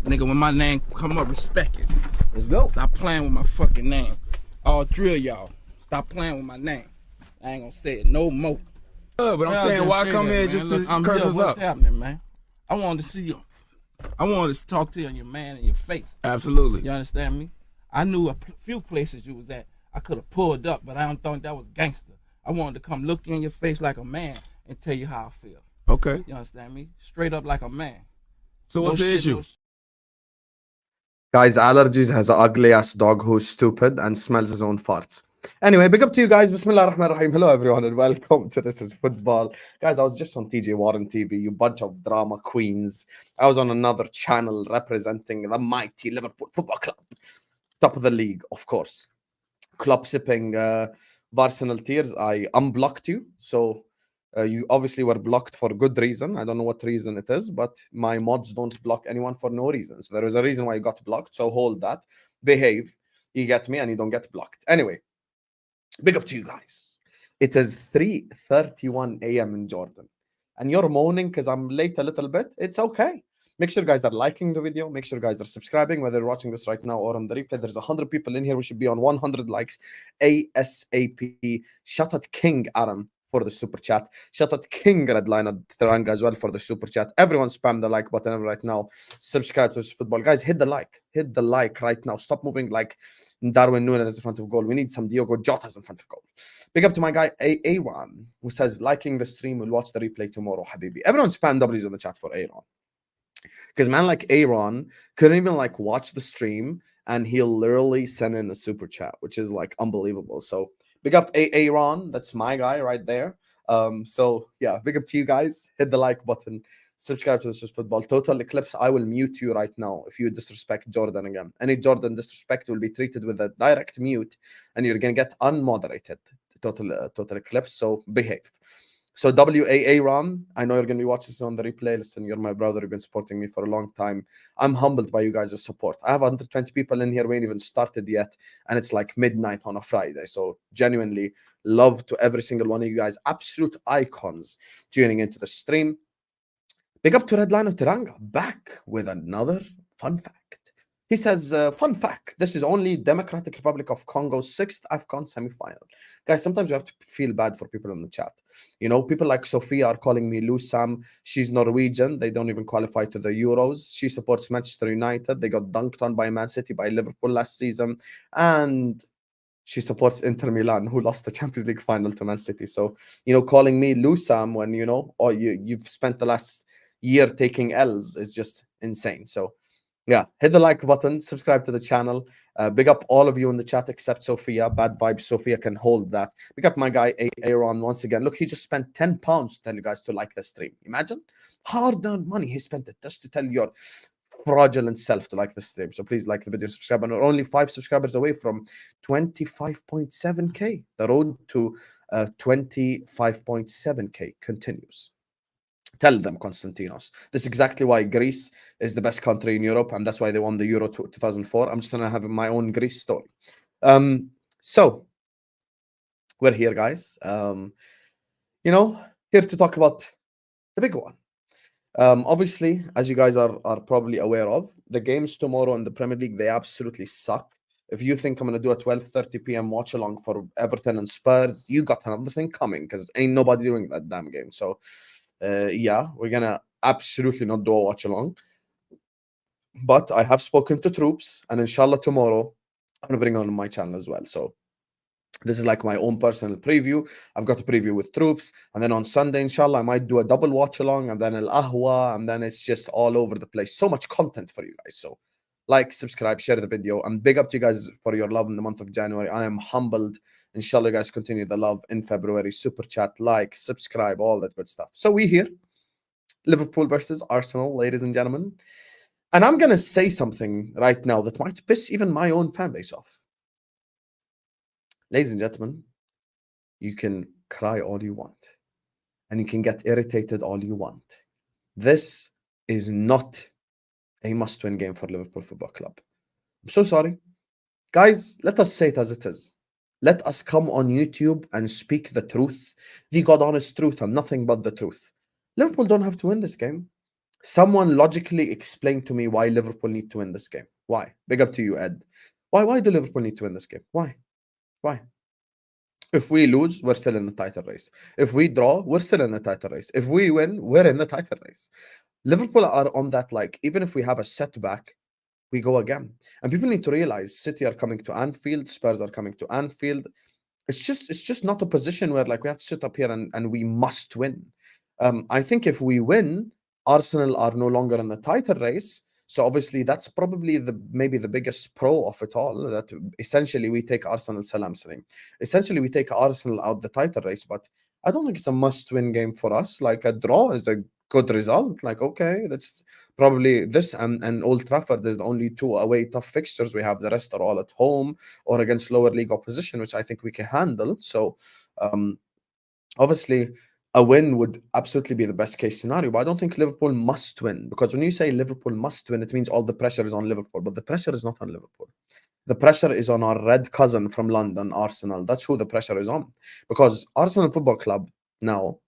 Nigga, when my name come up, respect it. Let's go. Stop playing with my fucking name. All drill y'all. Stop playing with my name. I ain't gonna say it no more. But I'm saying, why come here just to curse us What's up? happening, man? I wanted to see you. I wanted to talk to you and your man in your face. Absolutely. You understand me? I knew a few places you was at. I could have pulled up, but I don't think that was gangster. I wanted to come look you in your face like a man and tell you how I feel. Okay. You understand me? Straight up like a man. So what's the issue? Guys, allergies has an ugly ass dog who's stupid and smells his own farts. Anyway, big up to you guys. Bismillah ar-Rahman ar-Rahim. Hello everyone and welcome to This Is Football. Guys, I was just on TJ Warren TV, you bunch of drama queens. I was on another channel representing the mighty Liverpool Football Club. Top of the league, of course. Klopp sipping Arsenal tears. I unblocked you. So you obviously were blocked for good reason. I don't know what reason it is, but my mods don't block anyone for no reason. So there is a reason why you got blocked. So hold that. Behave. You get me and you don't get blocked. Anyway, big up to you guys. It is 3:31 a.m. in Jordan. And you're moaning because I'm late a little bit. It's okay. Make sure you guys are liking the video. Make sure you guys are subscribing, whether you're watching this right now or on the replay. There's 100 people in here. We should be on 100 likes ASAP. Shout out King Aram for the super chat. Shout out King Redline Teranga as well for the super chat. Everyone spam the like button right now. Subscribe to this football. Guys, hit the like. Hit the like right now. Stop moving like Darwin Nunez in front of goal. We need some Diogo Jotas in front of goal. Big up to my guy Aaron, who says, liking the stream, we'll watch the replay tomorrow, Habibi. Everyone spam W's in the chat for Aaron. Because man like Aaron couldn't even like watch the stream and he'll literally send in a super chat, which is like unbelievable. So big up Aaron, that's my guy right there. So yeah, big up to you guys. Hit the like button, subscribe to This Is Football. Total Eclipse, I will mute you right now if you disrespect Jordan again. Any Jordan disrespect will be treated with a direct mute and you're gonna get unmoderated. Total Eclipse, so behave. So WAA Ron, I know you're going to be watching this on the replay. Listen, you're my brother. You've been supporting me for a long time. I'm humbled by you guys' support. I have 120 people in here. We ain't even started yet. And it's like midnight on a Friday. So genuinely love to every single one of you guys. Absolute icons tuning into the stream. Big up to Redline Teranga. Back with another fun fact. He says, fun fact, this is only Democratic Republic of Congo's 6th AFCON semi-final. Guys, sometimes you have to feel bad for people in the chat. You know, people like Sophia are calling me Lusam. She's Norwegian. They don't even qualify to the Euros. She supports Manchester United. They got dunked on by Man City, by Liverpool last season. And she supports Inter Milan, who lost the Champions League final to Man City. So, you know, calling me Lusam when, you know, or you've spent the last year taking L's is just insane. So, yeah, hit the like button, subscribe to the channel. Big up all of you in the chat except Sophia. Bad vibes, Sophia can hold that. Big up my guy Aaron once again. Look, he just spent £10 to tell you guys to like the stream. Imagine hard-earned money. He spent it just to tell your fraudulent self to like the stream. So please like the video, subscribe. And we're only 5 subscribers away from 25.7k. The road to 25.7k continues. Tell them, Konstantinos. This is exactly why Greece is the best country in Europe, and that's why they won the Euro 2004. I'm just going to have my own Greece story. So, we're here, guys. You know, here to talk about the big one. Obviously, as you guys are probably aware of, the games tomorrow in the Premier League, they absolutely suck. If you think I'm going to do a 12:30 p.m. watch-along for Everton and Spurs, you got another thing coming, because ain't nobody doing that damn game. So, yeah, we're gonna absolutely not do a watch along, but I have spoken to troops, and inshallah tomorrow I'm gonna bring on my channel as well. So this is like my own personal preview. I've got a preview with troops, and then on Sunday inshallah I might do a double watch along, and then al ahwa, and then it's just all over the place. So much content for you guys. So like, subscribe, share the video, and big up to you guys for your love in the month of January. I am humbled. Inshallah, guys, continue the love in February. Super chat, like, subscribe, all that good stuff. So we here, Liverpool versus Arsenal, ladies and gentlemen. And I'm going to say something right now that might piss even my own fan base off. Ladies and gentlemen, you can cry all you want. And you can get irritated all you want. This is not a must-win game for Liverpool Football Club. I'm so sorry. Guys, let us say it as it is. Let us come on YouTube and speak the truth, the God honest truth, and nothing but the truth. Liverpool don't have to win this game. Someone logically explain to me why Liverpool need to win this game. Why? Big up to you, Ed. Why do Liverpool need to win this game? Why? If we lose, we're still in the title race. If we draw, we're still in the title race. If we win, we're in the title race. Liverpool are on that, like, even if we have a setback, we go again. And people need to realize City are coming to Anfield, Spurs are coming to Anfield. It's just not a position where like we have to sit up here and we must win. I think if we win, Arsenal are no longer in the title race. So obviously that's probably maybe the biggest pro of it all, that essentially we take Arsenal salam salim. Essentially we take Arsenal out the title race, but I don't think it's a must-win game for us. Like a draw is a good result. Like, okay, that's probably this and Old Trafford is the only 2 away tough fixtures we have. The rest are all at home or against lower league opposition, which I think we can handle. So obviously a win would absolutely be the best case scenario, but I don't think Liverpool must win, because when you say Liverpool must win, it means all the pressure is on Liverpool, but the pressure is not on Liverpool. The pressure is on our red cousin from London, Arsenal. That's who the pressure is on, because Arsenal Football Club now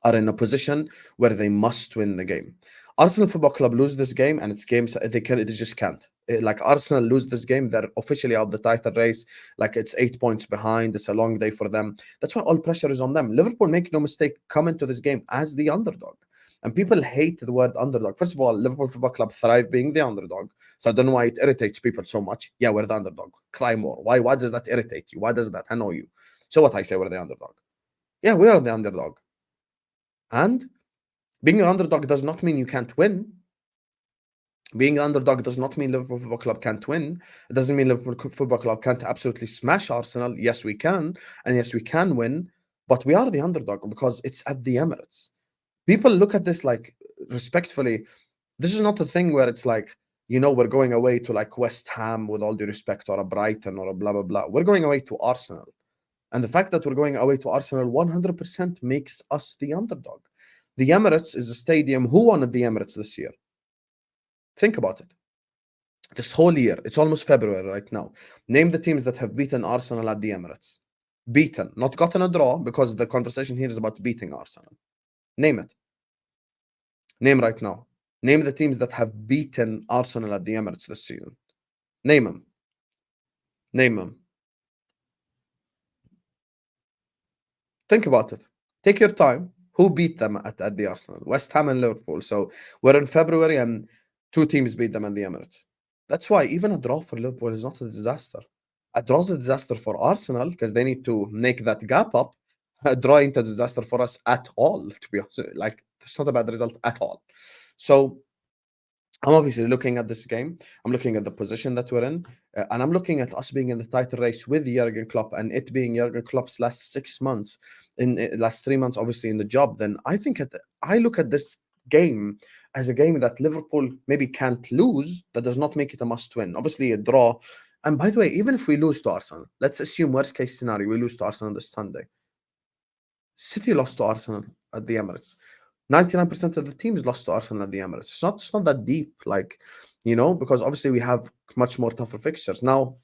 are in a position where they must win the game. Arsenal Football Club lose this game, and it's games they just can't. Like Arsenal lose this game, they're officially out of the title race. Like it's 8 points behind. It's a long day for them. That's why all pressure is on them. Liverpool, make no mistake, come into this game as the underdog. And people hate the word underdog. First of all, Liverpool Football Club thrive being the underdog. So I don't know why it irritates people so much. Yeah, we're the underdog. Cry more. Why does that irritate you? Why does that annoy you? So what I say, we're the underdog. Yeah, we are the underdog. And being an underdog does not mean you can't win. Being an underdog does not mean Liverpool Football Club can't win. It doesn't mean Liverpool Football Club can't absolutely smash Arsenal. Yes, we can. And yes, we can win. But we are the underdog because it's at the Emirates. People look at this like, respectfully, this is not a thing where it's like, you know, we're going away to like West Ham, with all due respect, or a Brighton or a blah, blah, blah. We're going away to Arsenal. And the fact that we're going away to Arsenal 100% makes us the underdog. The Emirates is a stadium. Who won at the Emirates this year? Think about it. This whole year, it's almost February right now. Name the teams that have beaten Arsenal at the Emirates. Beaten, not gotten a draw, because the conversation here is about beating Arsenal. Name it. Name right now. Name the teams that have beaten Arsenal at the Emirates this season. Name them. Name them. Think about it. Take your time. Who beat them at the Arsenal? West Ham and Liverpool. So we're in February and 2 teams beat them in the Emirates. That's why even a draw for Liverpool is not a disaster. A draw is a disaster for Arsenal because they need to make that gap up. A draw ain't a disaster for us at all, to be honest. Like, it's not a bad result at all. So I'm obviously looking at this game. I'm looking at the position that we're in. And I'm looking at us being in the title race with Jurgen Klopp, and it being Jurgen Klopp's last 6 months, last 3 months, obviously, in the job. Then I think I look at this game as a game that Liverpool maybe can't lose. That does not make it a must-win. Obviously, a draw. And by the way, even if we lose to Arsenal, let's assume worst-case scenario, we lose to Arsenal this Sunday. City lost to Arsenal at the Emirates. 99% of the teams lost to Arsenal at the Emirates. It's not that deep, like, you know, because obviously we have much more tougher fixtures. Now,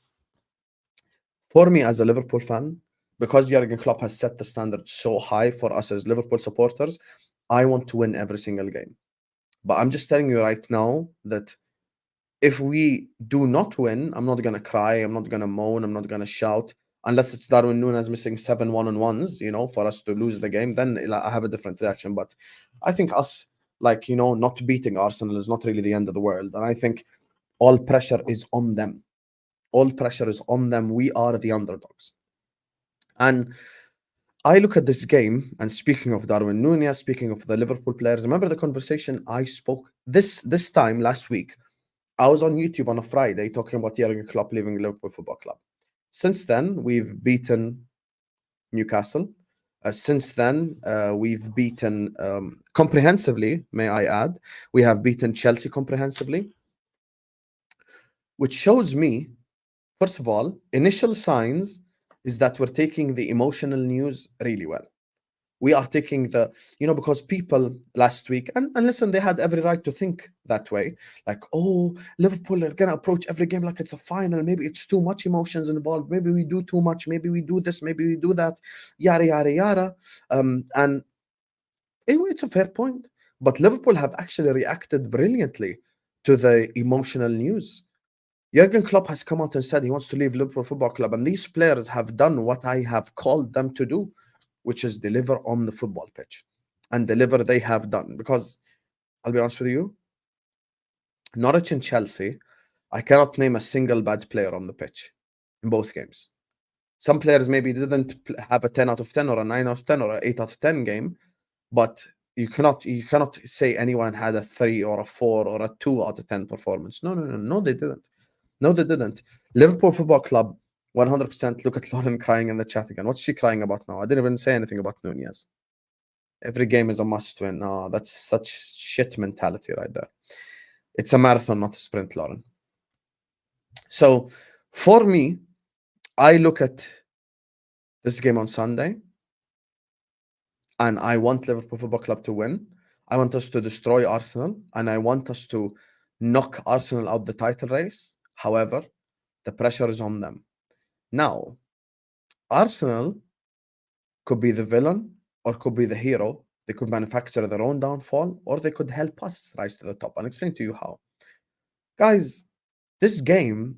for me as a Liverpool fan, because Jurgen Klopp has set the standard so high for us as Liverpool supporters, I want to win every single game. But I'm just telling you right now that if we do not win, I'm not going to cry, I'm not going to moan, I'm not going to shout. Unless it's Darwin Nunez missing 7 1-on-1s, you know, for us to lose the game, then I have a different reaction. But I think us, like, you know, not beating Arsenal is not really the end of the world. And I think all pressure is on them. All pressure is on them. We are the underdogs. And I look at this game, and speaking of Darwin Nunez, speaking of the Liverpool players, remember the conversation I spoke this time last week? I was on YouTube on a Friday talking about Jurgen Klopp leaving Liverpool Football Club. Since then, we've beaten Newcastle. Since then, we've beaten comprehensively, may I add. We have beaten Chelsea comprehensively, which shows me, first of all, initial signs is that we're taking the emotional news really well. We are taking the, you know, because people last week, and listen, they had every right to think that way. Like, oh, Liverpool are going to approach every game like it's a final. Maybe it's too much emotions involved. Maybe we do too much. Maybe we do this. Maybe we do that. Yada, yada, yada. And it's a fair point. But Liverpool have actually reacted brilliantly to the emotional news. Jurgen Klopp has come out and said he wants to leave Liverpool Football Club, and these players have done what I have called them to do, which is deliver on the football pitch. And deliver they have done. Because, I'll be honest with you, Norwich and Chelsea, I cannot name a single bad player on the pitch in both games. Some players maybe didn't have a 10 out of 10 or a 9 out of 10 or an 8 out of 10 game, but you cannot say anyone had a 3 or a 4 or a 2 out of 10 performance. No, they didn't. No, they didn't. Liverpool Football Club, 100%. Look at Lauren crying in the chat again. What's she crying about now? I didn't even say anything about Nunez. Every game is a must win. Oh, that's such shit mentality right there. It's a marathon, not a sprint, Lauren. So for me, I look at this game on Sunday and I want Liverpool Football Club to win. I want us to destroy Arsenal and I want us to knock Arsenal out the title race. However, the pressure is on them. Now, Arsenal could be the villain or could be the hero. They could manufacture their own downfall or they could help us rise to the top. I'll explain to you how. Guys, this game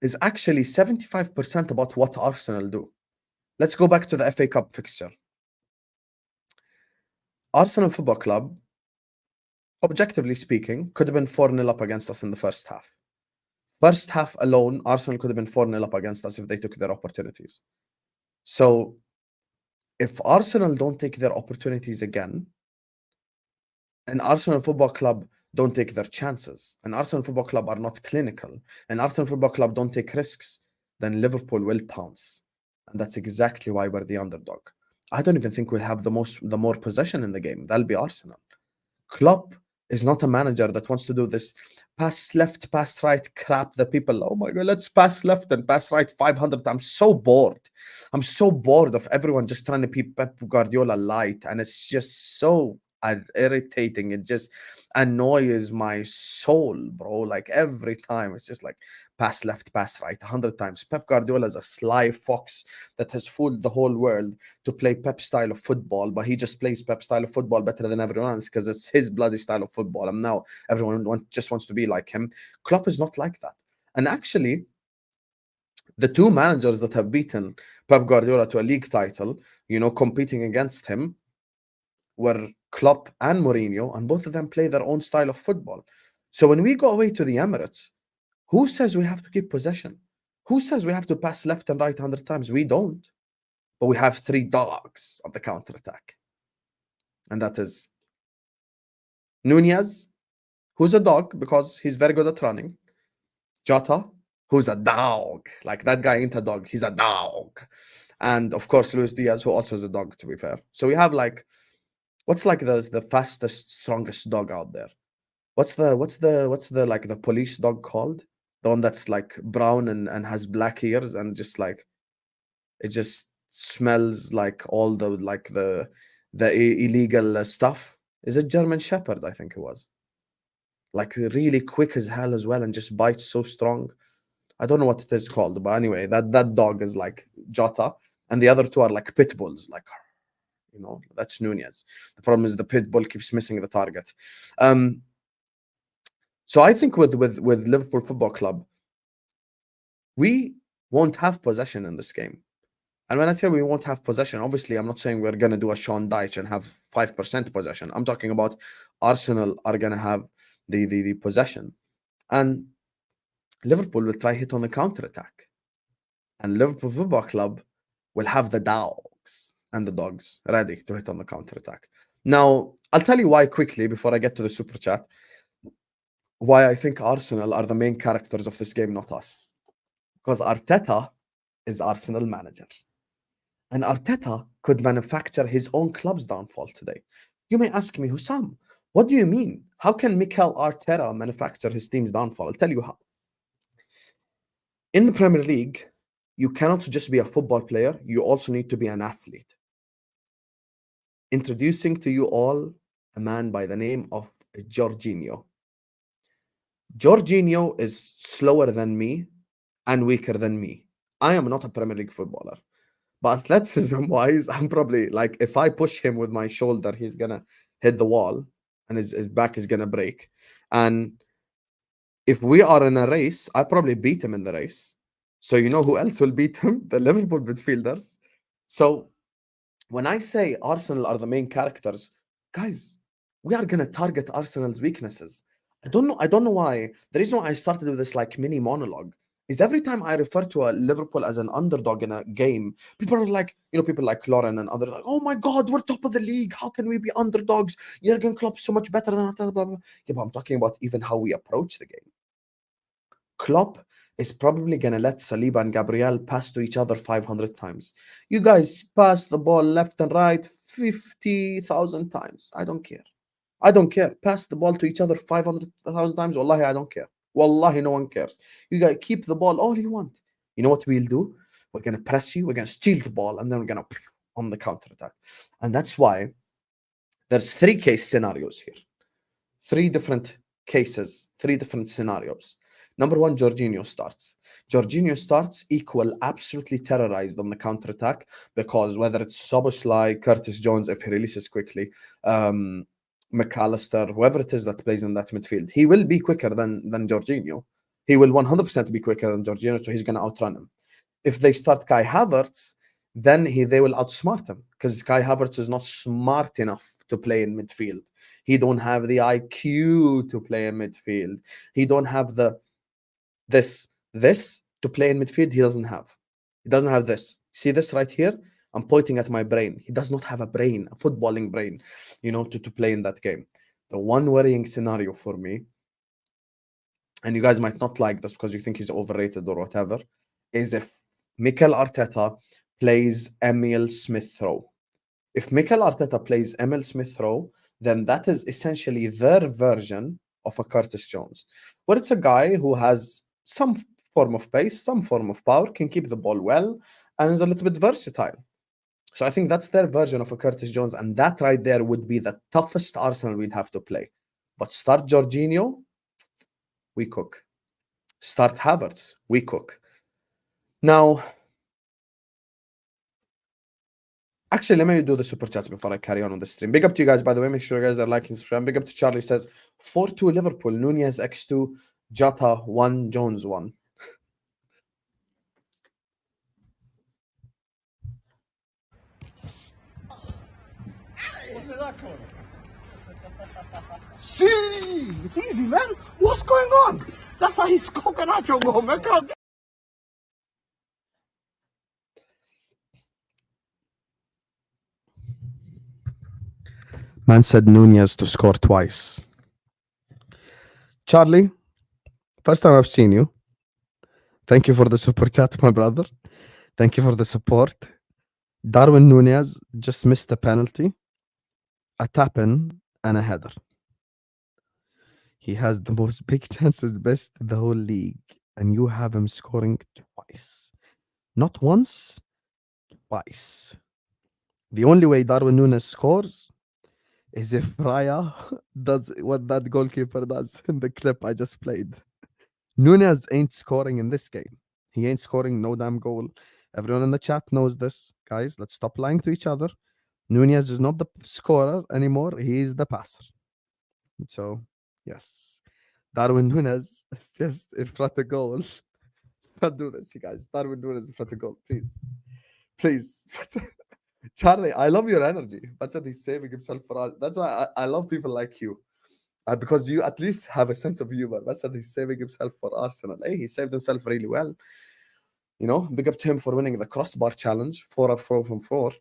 is actually 75% about what Arsenal do. Let's go back to the FA Cup fixture. Arsenal Football Club, objectively speaking, could have been 4-0 up against us in the first half. First half alone, Arsenal could have been 4-0 up against us if they took their opportunities. So, if Arsenal don't take their opportunities again, and Arsenal Football Club don't take their chances, and Arsenal Football Club are not clinical, and Arsenal Football Club don't take risks, then Liverpool will pounce. And that's exactly why we're the underdog. I don't even think we'll have the more possession in the game. That'll be Arsenal. Klopp is not a manager that wants to do this pass left, pass right crap that people, oh my God, let's pass left and pass right 500 times. I'm so bored. I'm so bored of everyone just trying to be Pep Guardiola light. And it's just so irritating. It just annoys my soul, bro. Like every time, it's just like pass left, pass right 100 times. Pep Guardiola is a sly fox that has fooled the whole world to play Pep style of football, but he just plays Pep style of football better than everyone else because it's his bloody style of football. And now everyone just wants to be like him. Klopp is not like that. And actually, the two managers that have beaten Pep Guardiola to a league title, competing against him, were Klopp and Mourinho, and both of them play their own style of football. So when we go away to the Emirates, who says we have to keep possession? Who says we have to pass left and right 100 times? We don't. But we have 3 dogs on the counter-attack. And that is Nunez, who's a dog because he's very good at running. Jota, who's a dog. Like that guy ain't a dog, he's a dog. And of course, Luis Diaz, who also is a dog, to be fair. So we have like, what's like the fastest, strongest dog out there? What's the like the police dog called? The one that's like brown and has black ears and just like it just smells like all the illegal stuff. Is it German Shepherd? I think it was. Like really quick as hell as well and just bites so strong. I don't know what it is called, but anyway, that dog is like Jota, and the other 2 are like pit bulls, like that's Nunez. The problem is the pit bull keeps missing the target. So I think with Liverpool Football Club, we won't have possession in this game. And when I say we won't have possession, obviously I'm not saying we're going to do a Sean Dyche and have 5% possession. I'm talking about Arsenal are going to have the possession. And Liverpool will try hit on the counter-attack. And Liverpool Football Club will have the dogs and the dogs ready to hit on the counter-attack. Now, I'll tell you why quickly before I get to the super chat. Why I think Arsenal are the main characters of this game, not us. Because Arteta is Arsenal manager. And Arteta could manufacture his own club's downfall today. You may ask me, Hussam, what do you mean? How can Mikel Arteta manufacture his team's downfall? I'll tell you how. In the Premier League, you cannot just be a football player. You also need to be an athlete. Introducing to you all a man by the name of Jorginho. Jorginho is slower than me and weaker than me. I am not a Premier League footballer. But athleticism-wise, I'm probably, like, if I push him with my shoulder, he's going to hit the wall. and his back is gonna break. And if we are in a race, I probably beat him in the race. So you know who else will beat him? The Liverpool midfielders. So when I say Arsenal are the main characters, guys, we are gonna target Arsenal's weaknesses. I don't know why. The reason why I started with this like mini monologue is every time I refer to a Liverpool as an underdog in a game, people are like, people like Lauren and others, like, oh my God, we're top of the league. How can we be underdogs? Jurgen Klopp's so much better than Arteta, blah, blah. Yeah, but I'm talking about even how we approach the game. Klopp is probably going to let Saliba and Gabriel pass to each other 500 times. You guys pass the ball left and right 50,000 times. I don't care. I don't care. Pass the ball to each other 500,000 times. Wallahi, I don't care. Wallahi, no one cares. You guys keep the ball all you want. You know what we'll do? We're going to press you. We're going to steal the ball. And then we're going to on the counter attack. And that's why there's 3 case scenarios here. 3 different cases, 3 different scenarios. Number 1, Jorginho starts. Jorginho starts equal absolutely terrorized on the counter-attack because whether it's Szoboszlai, Curtis Jones, if he releases quickly, McAllister, whoever it is that plays in that midfield, he will be quicker than Jorginho. He will 100% be quicker than Jorginho, so he's going to outrun him. If they start Kai Havertz, then they will outsmart him because Kai Havertz is not smart enough to play in midfield. He don't have the IQ to play in midfield. He don't have this to play in midfield. He doesn't have this. See this right here? I'm pointing at my brain. He does not have a brain, a footballing brain, to play in that game. The one worrying scenario for me, and you guys might not like this because you think he's overrated or whatever, is if Mikel Arteta plays Emil Smith-Rowe. If Mikel Arteta plays Emil Smith-Rowe, then that is essentially their version of a Curtis Jones, where it's a guy who has some form of pace, some form of power, can keep the ball well, and is a little bit versatile. So I think that's their version of a Curtis Jones, and that right there would be the toughest Arsenal we'd have to play. But start Jorginho, we cook. Start Havertz, we cook. Now, actually, let me do the super chats before I carry on the stream. Big up to you guys, by the way. Make sure you guys are liking, subscribing. Big up to Charlie, says 4-2 Liverpool, Nunez X2, Jota 1, Jones 1. See, it's easy, man. What's going on? That's how he's coconut goal, man. Man said Nunez to score twice. Charlie, first time I've seen you. Thank you for the super chat, my brother. Thank you for the support. Darwin Nunez just missed a penalty, a tap-in, and a header. He has the most big chances best in the whole league, and you have him scoring twice. Not once, twice. The only way Darwin Nunez scores is if Raya does what that goalkeeper does in the clip I just played. Nunez ain't scoring in this game. He ain't scoring no damn goal. Everyone in the chat knows this. Guys, let's stop lying to each other. Nunez is not the scorer anymore. He is the passer. So, yes. Darwin Nunez is just in front of goal. Don't do this, you guys. Darwin Nunez in front of goal. Please. Please. Charlie, I love your energy. That's what he's saving himself for all. That's why I love people like you. Because you at least have a sense of humor. That's what he's saving himself for Arsenal. Hey, he saved himself really well. Big up to him for winning the crossbar challenge, 4 from 4.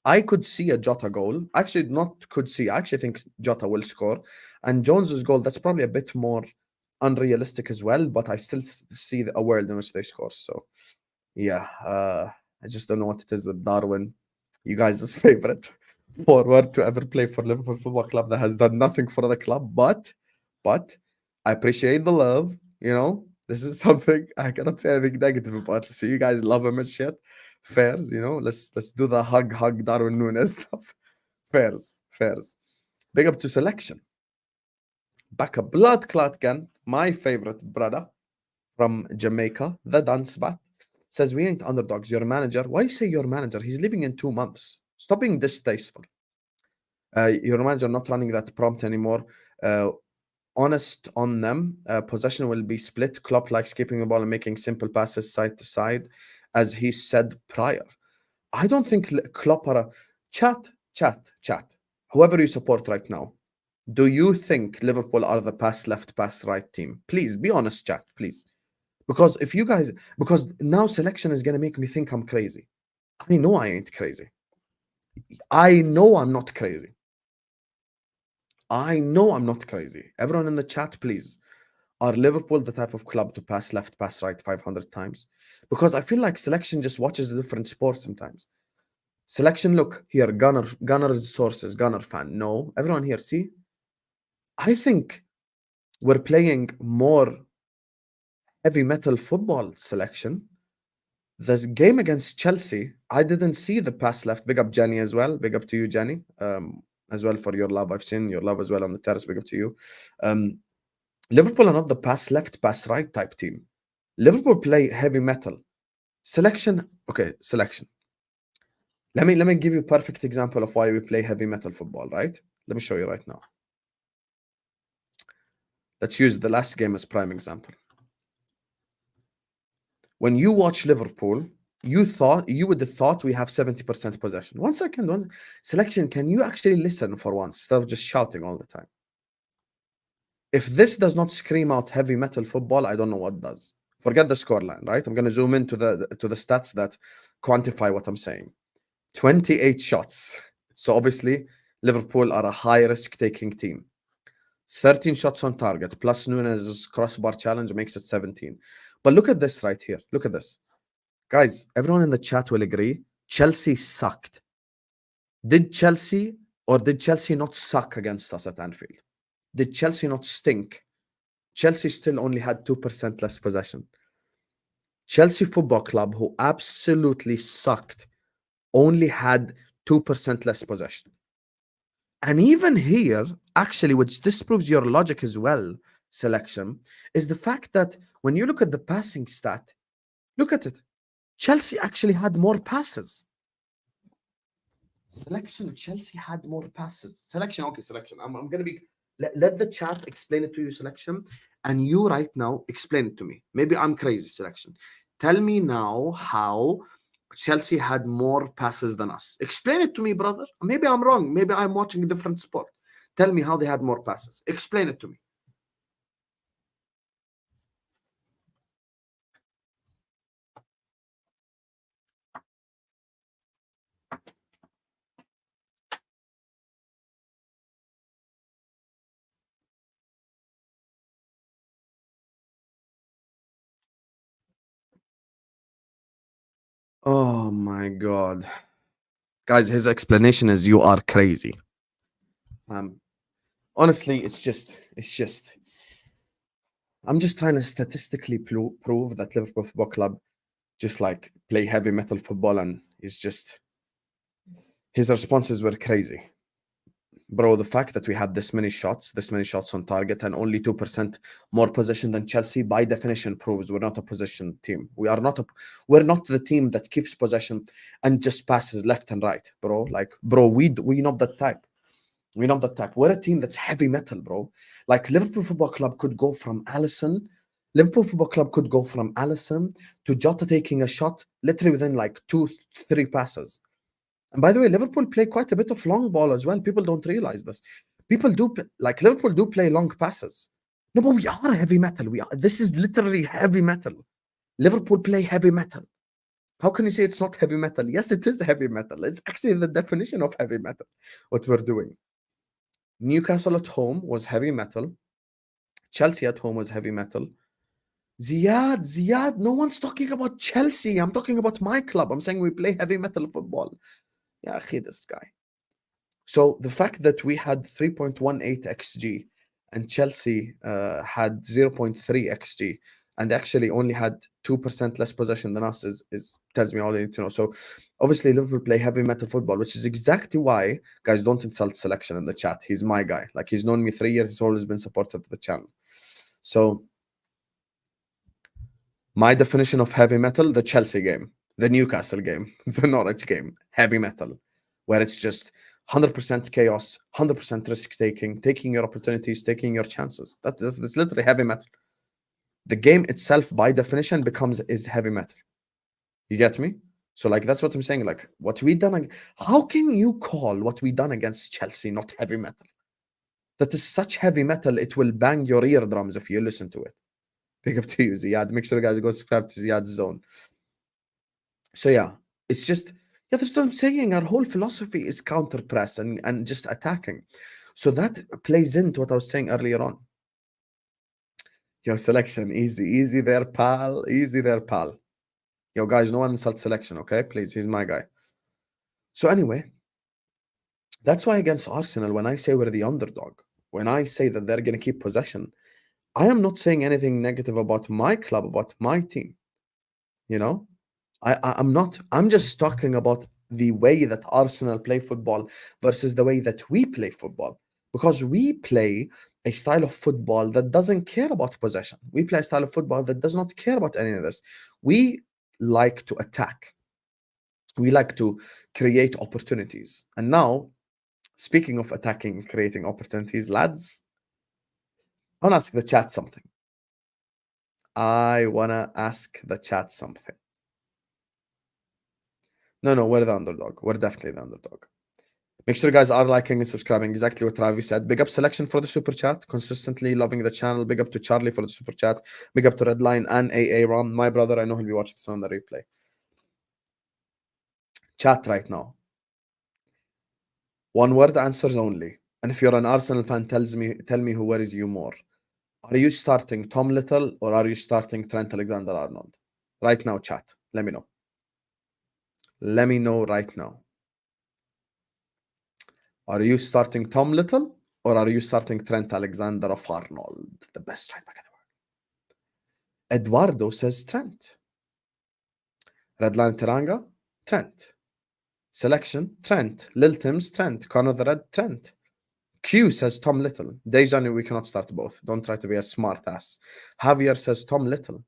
I could see a Jota goal. Actually, not could see. I actually think Jota will score. And Jones's goal, that's probably a bit more unrealistic as well, but I still see a world in which they score. So, yeah, I just don't know what it is with Darwin, you guys' favorite forward to ever play for Liverpool Football Club that has done nothing for the club. But I appreciate the love. This is something I cannot say anything negative about. So you guys love him and shit. Fairs, let's do the hug Darwin Nunez stuff. Fairs. Big up to selection. Back a blood clot gun, my favorite brother from Jamaica, the dance bat, says we ain't underdogs. Your manager. Why you say your manager? He's leaving in 2 months. Stop being distasteful. Your manager not running that prompt anymore. Honest on them. Possession will be split. Klopp likes keeping the ball and making simple passes side to side, as he said prior. I don't think Klopp are a chat. Whoever you support right now, do you think Liverpool are the pass left, pass right team? Please be honest, chat, please. Because if you guys, because now selection is gonna make me think I'm crazy. I know I ain't crazy. I know I'm not crazy. I know I'm not crazy. Everyone in the chat, please. Are Liverpool the type of club to pass left, pass right 500 times? Because I feel like selection just watches a different sport sometimes. Selection, look here, Gunner's sources, Gunner fan. No, everyone here, see? I think we're playing more heavy metal football selection. The game against Chelsea, I didn't see the pass left. Big up Jenny as well. Big up to you, Jenny. As well for your love. I've seen your love as well on the terrace. Big up to you. Liverpool are not the pass left, pass right type team. Liverpool play heavy metal. Selection, okay, selection. Let me give you a perfect example of why we play heavy metal football, right? Let me show you right now. Let's use the last game as prime example. When you watch Liverpool, you would have thought we have 70% possession. One second, selection, can you actually listen for once instead of just shouting all the time? If this does not scream out heavy metal football, I don't know what does. Forget the scoreline, right? I'm going to zoom into the stats that quantify what I'm saying. 28 shots. So obviously, Liverpool are a high-risk taking team. 13 shots on target, plus Nunez's crossbar challenge makes it 17. But look at this right here. Look at this. Guys, everyone in the chat will agree, Chelsea sucked. Did Chelsea not suck against us at Anfield? Did Chelsea not stink? Chelsea still only had 2% less possession. Chelsea Football Club, who absolutely sucked, only had 2% less possession. And even here, actually, which disproves your logic as well, selection, is the fact that when you look at the passing stat, look at it. Chelsea actually had more passes. Selection, Chelsea had more passes. Selection, okay, selection. I'm going to be... Let the chat explain it to you, selection. And you right now, explain it to me. Maybe I'm crazy, selection. Tell me now how Chelsea had more passes than us. Explain it to me, brother. Maybe I'm wrong. Maybe I'm watching a different sport. Tell me how they had more passes. Explain it to me. Oh my God. Guys, his explanation is you are crazy. Honestly, it's just I'm just trying to statistically prove that Liverpool Football Club just like play heavy metal football, and it's just his responses were crazy. Bro, the fact that we had this many shots on target and only 2% more possession than Chelsea, by definition, proves we're not a possession team. We're not the team that keeps possession and just passes left and right, bro. Like, bro, we not that type. We're not that type. We're a team that's heavy metal, bro. Like Liverpool Football Club could go from Alisson to Jota taking a shot literally within like 2-3 passes. And by the way, Liverpool play quite a bit of long ball as well. People don't realize this. Liverpool do play long passes. No, but we are heavy metal. This is literally heavy metal. Liverpool play heavy metal. How can you say it's not heavy metal? Yes, it is heavy metal. It's actually the definition of heavy metal, what we're doing. Newcastle at home was heavy metal. Chelsea at home was heavy metal. Ziyad, no one's talking about Chelsea. I'm talking about my club. I'm saying we play heavy metal football. Yeah, this guy. So the fact that we had 3.18 XG and Chelsea had 0.3 XG and actually only had 2% less possession than us is tells me all I need to know. So obviously Liverpool play heavy metal football, which is exactly why, guys, don't insult selection in the chat. He's my guy. Like, he's known me 3 years. He's always been supportive of the channel. So my definition of heavy metal, the Chelsea game, the Newcastle game, the Norwich game, heavy metal, where it's just 100% chaos, 100% risk taking your opportunities, taking your chances. That's literally heavy metal. The game itself, by definition, is heavy metal. You get me? So like that's what I'm saying. Like what we done. How can you call what we done against Chelsea not heavy metal? That is such heavy metal. It will bang your eardrums if you listen to it. Big up to you, Ziad. Make sure you guys go subscribe to Ziad's zone. So yeah, it's just, yeah, that's what I'm saying. Our whole philosophy is counter press and just attacking. So that plays into what I was saying earlier on. Yo, Selection, easy there, pal. Easy there, pal. Yo, guys, no one insult Selection, okay? Please, he's my guy. So anyway, that's why against Arsenal, when I say we're the underdog, when I say that they're going to keep possession, I am not saying anything negative about my club, about my team. You know, I'm not. I'm just talking about the way that Arsenal play football versus the way that we play football. Because we play a style of football that doesn't care about possession. We play a style of football that does not care about any of this. We like to attack. We like to create opportunities. And now, speaking of attacking, creating opportunities, lads, I want to ask the chat something. No, we're the underdog. We're definitely the underdog. Make sure you guys are liking and subscribing. Exactly what Ravi said. Big up Selection for the super chat. Consistently loving the channel. Big up to Charlie for the super chat. Big up to Redline and AA Ron. My brother, I know he'll be watching this on the replay. Chat right now. One word answers only. And if you're an Arsenal fan, tell me who worries you more. Are you starting Tom Little or are you starting Trent Alexander-Arnold? Right now, chat. Let me know. Let me know right now. Are you starting Tom Little or are you starting Trent Alexander-Arnold? The best right back in the world. Eduardo says Trent. Redline Teranga, Trent. Selection, Trent. Lil Tim's, Trent. Connor the Red, Trent. Q says Tom Little. Dejan, we cannot start both. Don't try to be a smart ass. Javier says Tom Little.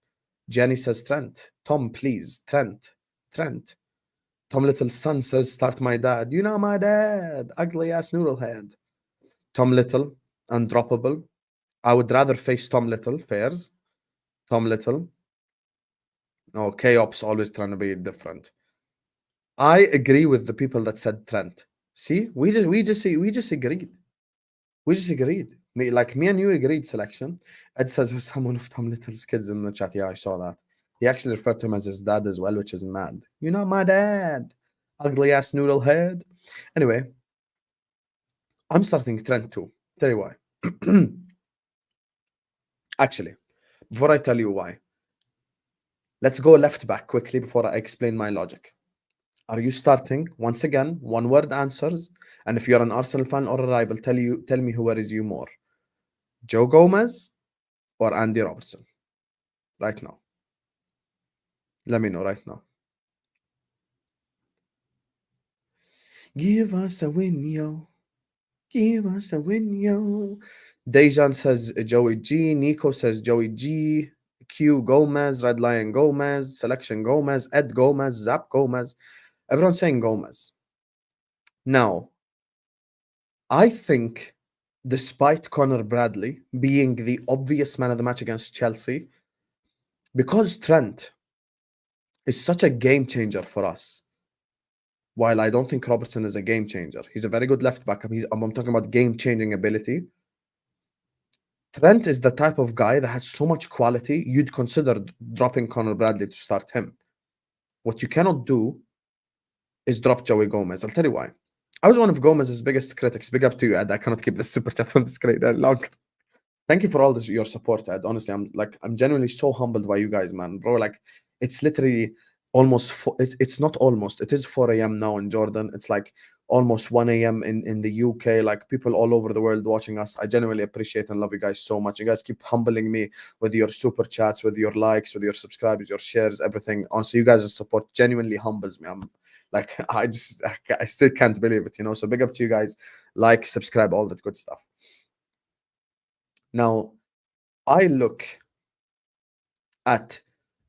Jenny says Trent. Tom, please. Trent. Tom Little's son says, start my dad. You know my dad. Ugly ass noodle head. Tom Little, undroppable. I would rather face Tom Little. Fairs. Tom Little. Oh, K-Ops always trying to be different. I agree with the people that said Trent. See, we just agreed. We just agreed. Me and you agreed, Selection. Ed says, who's someone of Tom Little's kids in the chat? Yeah, I saw that. He actually referred to him as his dad as well, which is mad. You know my dad. Ugly ass noodle head. Anyway, I'm starting Trent too. Tell you why. Actually, before I tell you why, let's go left back quickly before I explain my logic. Are you starting, once again, one word answers? And if you're an Arsenal fan or a rival, tell me who worries you more. Joe Gomez or Andy Robertson? Right now. Let me know right now. Give us a win, yo. Give us a win, yo. Dejan says Joey G. Nico says Joey G. Q Gomez. Red Lion Gomez. Selection Gomez. Ed Gomez. Zap Gomez. Everyone's saying Gomez. Now, I think despite Connor Bradley being the obvious man of the match against Chelsea, because Trent is such a game changer for us, while I don't think Robertson is a game changer, he's a very good left back. I'm talking about game-changing ability. Trent is the type of guy that has so much quality, you'd consider dropping Connor Bradley to start him. What you cannot do is drop Joey Gomez. I'll tell you why. I was one of Gomez's biggest critics. Big up to you, Ed. I cannot keep this super chat on the screen any longer. Thank you for all your support, Ed. Honestly, I'm genuinely so humbled by you guys, man. Bro, like, it's literally almost it's not almost, it is 4 a.m. now in Jordan. It's like almost 1 a.m. in the UK. Like, people all over the world watching us. I genuinely appreciate and love you guys so much. You guys keep humbling me with your super chats, with your likes, with your subscribers, your shares, everything. Honestly, you guys' support genuinely humbles me. I'm like, I still can't believe it, you know. So big up to you guys. Like, subscribe, all that good stuff. Now, I look at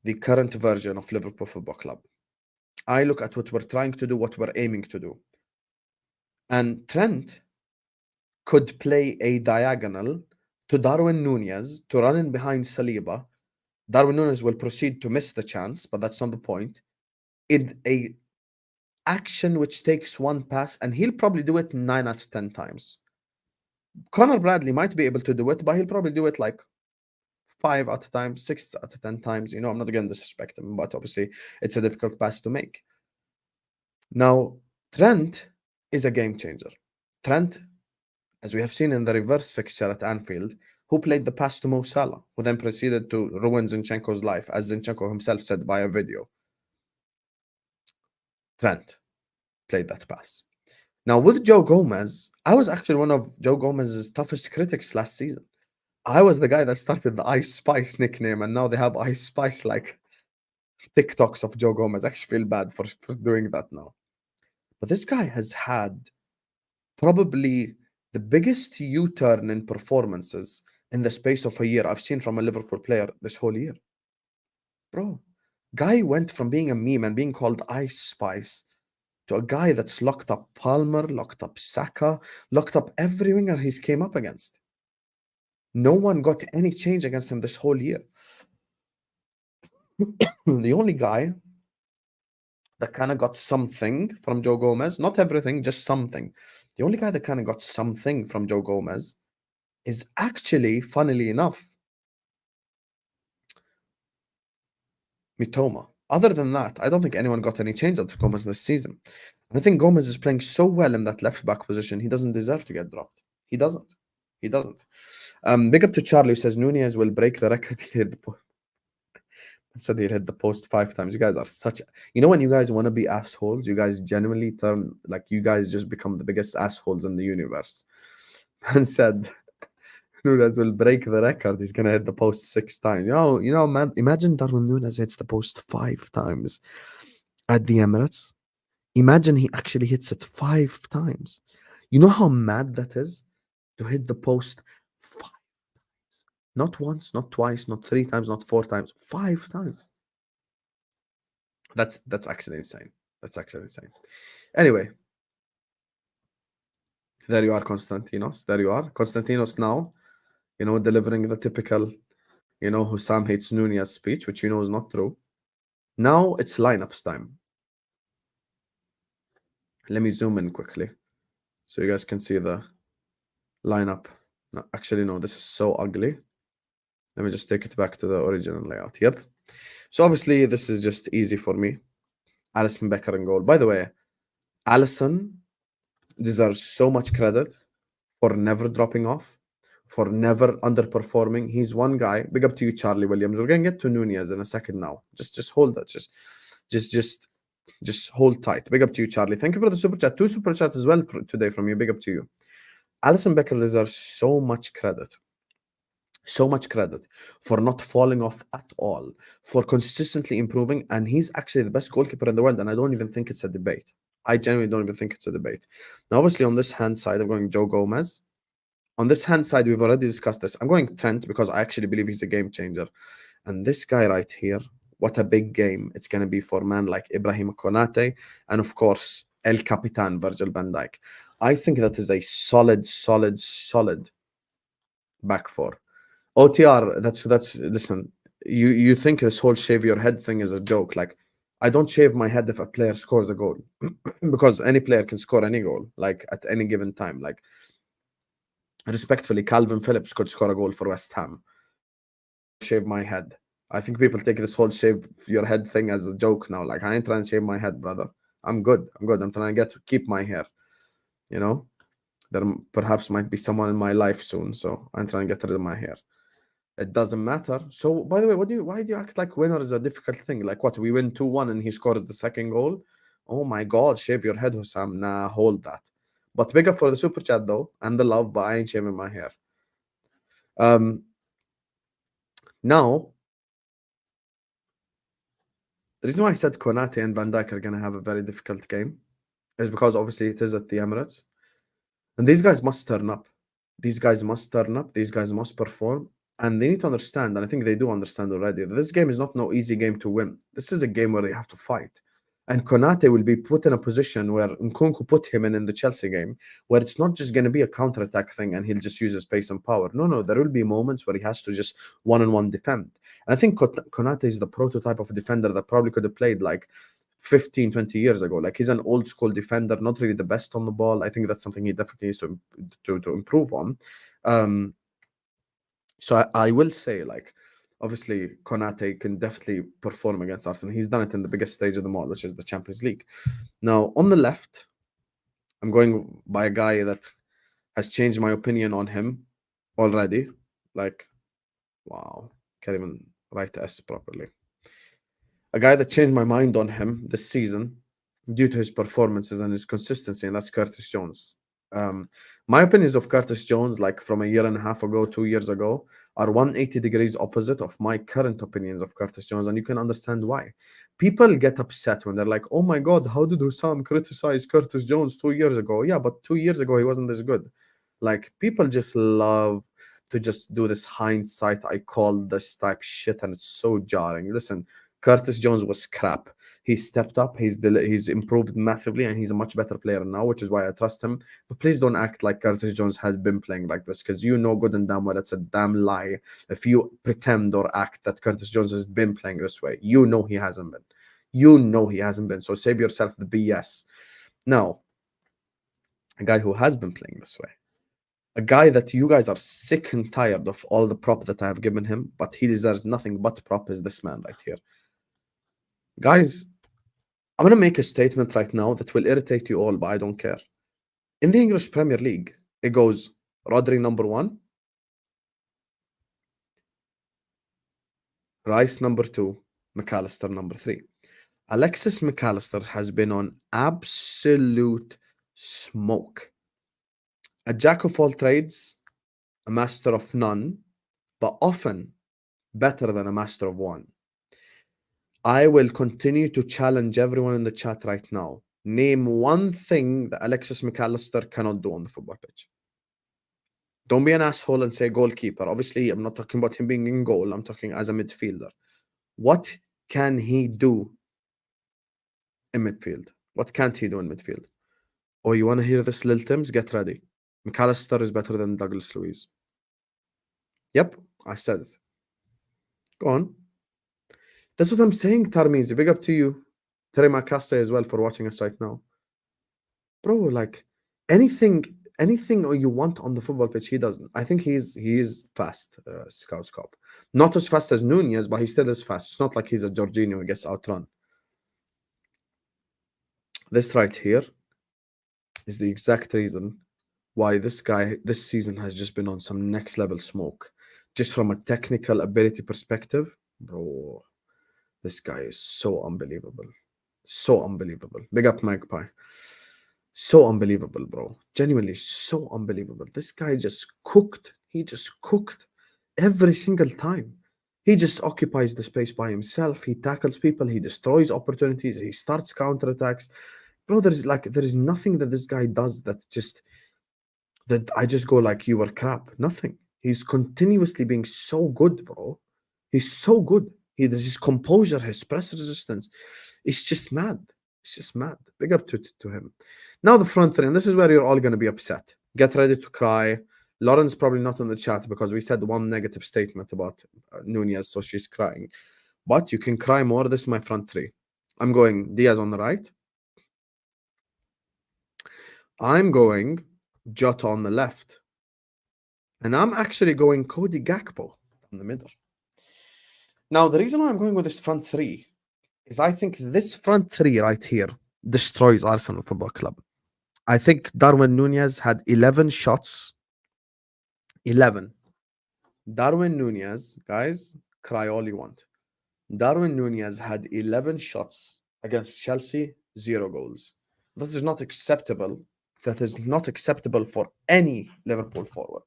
the current version of Liverpool Football Club. I look at what we're trying to do, what we're aiming to do. And Trent could play a diagonal to Darwin Nunez to run in behind Saliba. Darwin Nunez will proceed to miss the chance, but that's not the point. In a action which takes one pass, and he'll probably do it 9 out of 10 times. Connor Bradley might be able to do it, but he'll probably do it like 5 out of times, 6 out of 10 times. You know, I'm not going to disrespect him, but obviously it's a difficult pass to make. Now, Trent is a game changer. Trent, as we have seen in the reverse fixture at Anfield, who played the pass to Mo Salah, who then proceeded to ruin Zinchenko's life, as Zinchenko himself said via video. Trent played that pass. Now, with Joe Gomez, I was actually one of Joe Gomez's toughest critics last season. I was the guy that started the Ice Spice nickname, and now they have Ice Spice like TikToks of Joe Gomez. I actually feel bad for doing that now. But this guy has had probably the biggest U-turn in performances in the space of a year I've seen from a Liverpool player this whole year. Bro, guy went from being a meme and being called Ice Spice to a guy that's locked up Palmer, locked up Saka, locked up every winger he's came up against. No one got any change against him this whole year. The only guy that kind of got something from Joe Gomez, not everything, just something. The only guy that kind of got something from Joe Gomez is actually, funnily enough, Mitoma. Other than that, I don't think anyone got any change out of Gomez this season. And I think Gomez is playing so well in that left-back position, he doesn't deserve to get dropped. He doesn't. He doesn't. Big up to Charlie, who says Nunez will break the record. He said he'll hit the post 5 times. You guys are such... You know when you guys want to be assholes, you guys genuinely turn... Like, you guys just become the biggest assholes in the universe. Man said... Nunez will break the record. He's gonna hit the post 6 times. You know, man. Imagine Darwin Nunez hits the post 5 times at the Emirates. Imagine he actually hits it 5 times. You know how mad that is to hit the post 5 times, not once, not twice, not 3 times, not 4 times, 5 times. That's actually insane. That's actually insane. Anyway, there you are, Konstantinos. There you are, Konstantinos. Now. You know, delivering the typical, you know, Hussam hates Nunez speech, which you know is not true. Now it's lineups time. Let me zoom in quickly so you guys can see the lineup. No, actually, no, this is so ugly. Let me just take it back to the original layout. Yep. So obviously, this is just easy for me. Alisson Becker in goal. By the way, Alisson deserves so much credit for never dropping off, for never underperforming. He's one guy. Big up to you, Charlie Williams. We're gonna get to Nunez in a second now. Just hold that. Just hold tight. Big up to you, Charlie. Thank you for the super chat. 2 super chats as well today from you. Big up to you. Alisson Becker deserves so much credit. So much credit for not falling off at all, for consistently improving, and he's actually the best goalkeeper in the world, and I don't even think it's a debate. I genuinely don't even think it's a debate. Now, obviously, on this hand side, I'm going Joe Gomez. On this hand side, we've already discussed this. I'm going Trent because I actually believe he's a game changer. And this guy right here, what a big game it's going to be for a man like Ibrahim Konate and, of course, El Capitan, Virgil van Dijk. I think that is a solid back four. OTR, listen, you think this whole shave your head thing is a joke. Like, I don't shave my head if a player scores a goal because any player can score any goal, like, at any given time. Like, respectfully, Calvin Phillips could score a goal for West Ham. Shave my head. I think people take this whole shave your head thing as a joke now. Like, I ain't trying to shave my head, brother. I'm good. I'm trying to keep my hair. You know, there perhaps might be someone in my life soon, so I'm trying to get rid of my hair. It doesn't matter. So, by the way, why do you act like winner is a difficult thing? Like, what? We win 2-1 and he scored the second goal? Oh my God, shave your head, Hussam. Nah, hold that. But big up for the super chat though, and the love, but I ain't shaving my hair. Now, the reason why I said Konate and Van Dijk are going to have a very difficult game is because obviously it is at the Emirates. And these guys must turn up. These guys must turn up. These guys must perform. And they need to understand, and I think they do understand already, that this game is not no easy game to win. This is a game where they have to fight. And Konate will be put in a position where Nkunku put him in the Chelsea game, where it's not just going to be a counter-attack thing and he'll just use his pace and power. No, there will be moments where he has to just one-on-one defend. And I think Konate is the prototype of a defender that probably could have played like 15, 20 years ago. Like, he's an old-school defender, not really the best on the ball. I think that's something he definitely needs to improve on. So I will say, like, obviously, Konate can definitely perform against Arsenal. He's done it in the biggest stage of them all, which is the Champions League. Now, on the left, I'm going by a guy that has changed my opinion on him already. Like, wow, can't even write S properly. A guy that changed my mind on him this season due to his performances and his consistency, and that's Curtis Jones. My opinions of Curtis Jones, like from a year and a half ago, 2 years ago, are 180 degrees opposite of my current opinions of Curtis Jones, and you can understand why. People get upset when they're like, oh my God, how did Hussam criticize Curtis Jones 2 years ago? Yeah, but 2 years ago, he wasn't this good. Like, people just love to just do this hindsight, I call this type shit, and it's so jarring. Listen, Curtis Jones was crap. He stepped up, he's improved massively, and he's a much better player now, which is why I trust him. But please don't act like Curtis Jones has been playing like this, because you know good and damn well it's a damn lie if you pretend or act that Curtis Jones has been playing this way. You know he hasn't been. You know he hasn't been. So save yourself the BS. Now, a guy who has been playing this way, a guy that you guys are sick and tired of all the prop that I have given him, but he deserves nothing but prop, is this man right here. Guys, I'm going to make a statement right now that will irritate you all, but I don't care. In the English Premier League, it goes Rodri number 1, Rice number 2, McAllister number 3. Alexis McAllister has been on absolute smoke. A jack of all trades, a master of none, but often better than a master of one. I will continue to challenge everyone in the chat right now. Name one thing that Alexis McAllister cannot do on the football pitch. Don't be an asshole and say goalkeeper. Obviously, I'm not talking about him being in goal. I'm talking as a midfielder. What can he do in midfield? What can't he do in midfield? Oh, you want to hear this, Lil Tims? Get ready. McAllister is better than Douglas Luiz. Yep, I said it. Go on. That's what I'm saying, Tarmizi. Big up to you. Terry Macaste as well for watching us right now. Bro, like, anything you want on the football pitch, he doesn't. I think he is fast, Scout's Cop. Not as fast as Nunez, but he still is fast. It's not like he's a Jorginho who gets outrun. This right here is the exact reason why this guy this season has just been on some next level smoke. Just from a technical ability perspective, bro, this guy is so unbelievable. So unbelievable. Big up Magpie. So unbelievable, bro. Genuinely so unbelievable. This guy just cooked. He just cooked every single time. He just occupies the space by himself. He tackles people. He destroys opportunities. He starts counterattacks. Bro, there is nothing that this guy does that I just go like, you were crap. Nothing. He's continuously being so good, bro. He's so good. His composure, his press resistance. It's just mad. It's just mad. Big up to him. Now the front three, and this is where you're all going to be upset. Get ready to cry. Lauren's probably not in the chat because we said one negative statement about Nunez, so she's crying. But you can cry more. This is my front three. I'm going Diaz on the right. I'm going Jota on the left. And I'm actually going Cody Gakpo in the middle. Now, the reason why I'm going with this front three is I think this front three right here destroys Arsenal Football Club. I think Darwin Nunez had 11 shots. 11. Darwin Nunez, guys, cry all you want. Darwin Nunez had 11 shots against Chelsea, 0 goals. This is not acceptable. That is not acceptable for any Liverpool forward.